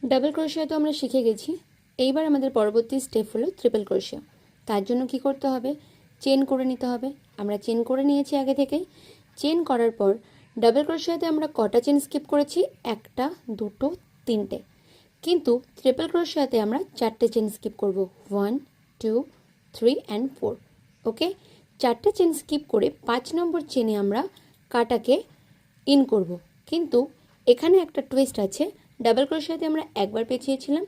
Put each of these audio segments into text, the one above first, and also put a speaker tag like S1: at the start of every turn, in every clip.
S1: Double ক্রোশিয়া তো আমরা শিখে গেছি। এইবার আমাদের পরবর্তী স্টেপ হলো ট্রিপল ক্রোশিয়া। তার জন্য কি করতে হবে, চেন করে নিতে হবে। আমরা চেন করে নিয়েছি আগে থেকেই। চেন করার পর ডাবল ক্রোশিয়াতে আমরা কটা চেন স্কিপ করেছি, একটা, দুটো, তিনটে। কিন্তু ট্রিপল ক্রোশিয়াতে আমরা চারটে চেন স্কিপ করব, 1 2 3 অ্যান্ড 4। ওকে, চারটে চেন স্কিপ করে 5 নম্বর চেনে আমরা কাটাকে ইন করব। কিন্তু এখানে একটা টুইস্ট আছে, ডাবল ক্রোশিয়াতে আমরা একবার পেঁচিয়েছিলাম,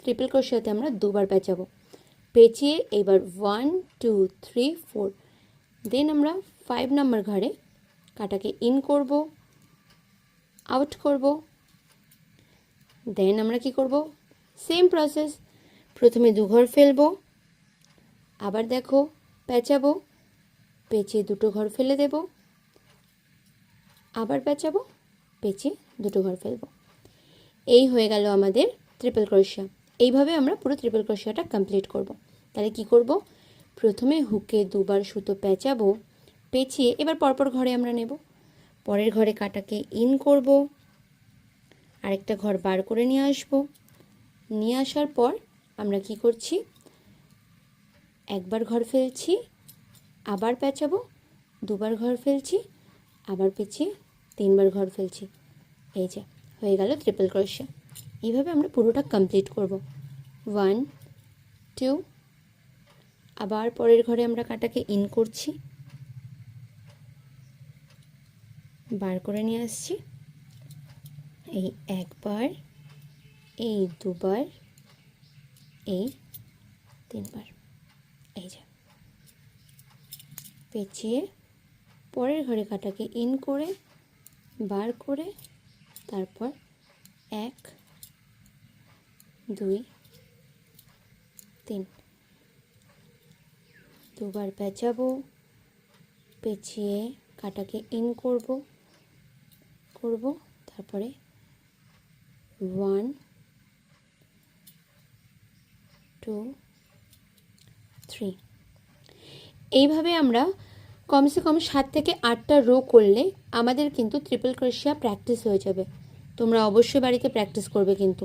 S1: ট্রিপল ক্রোশিয়াতে আমরা দুবার পেঁচাবো। পেঁচিয়ে এবার 1 2 3 4, দেন আমরা 5 নম্বর ঘরে কাটাকে ইন করব, আউট করব। দেন আমরা কি করব, সেম প্রসেস, প্রথমে দু ঘর ফেলবো, আবার দেখো পেঁচাবো, পেঁচিয়ে দুটো ঘর ফেলে দেব, আবার পেঁচাবো, পেঁচিয়ে দুটো ঘর ফেলবো। এই হয়ে গেল আমাদের ট্রিপল ক্রোশিয়া। এইভাবে আমরা পুরো ট্রিপল ক্রোশিয়াটা কমপ্লিট করব। তাহলে কি করব, প্রথমে হুকে দুবার সুতো পেঁচাবো, পেঁচিয়ে এবার পরপর ঘরে আমরা নেব। পরের ঘরে কাটাকে ইন করব, আরেকটা ঘর বার করে নিয়ে আসবো। নিয়ে আসার পর আমরা কি করছি, একবার ঘর ফেলছি, আবার পেঁচাবো, দুবার ঘর ফেলছি, আবার পেঁচিয়ে তিনবার ঘর ফেলছি। এই যে হয়ে গেল ট্রিপল ক্রোশিয়া। এইভাবে আমরা পুরোটা কমপ্লিট করব। 1 2, আবার পরের ঘরে আমরা কাটাকে ইন করছি, বার করে নিয়ে আসছি, এই একবার, এই দুবার, এই তিনবার। এই যে পেঁচিয়ে পরের ঘরে কাটাকে ইন করে বার করে, তারপর 1 2 3, দুবার পেঁচাবো, পেঁচিয়ে কাটাকে ইন করব, তারপরে 1 2 3। এইভাবে আমরা কমসে কম 7 থেকে 8টা রো করলে আমাদের কিন্তু ট্রিপল ক্রোশিয়া প্র্যাকটিস হয়ে যাবে। তোমরা অবশ্যই বাড়িতে প্র্যাকটিস করবে কিন্তু।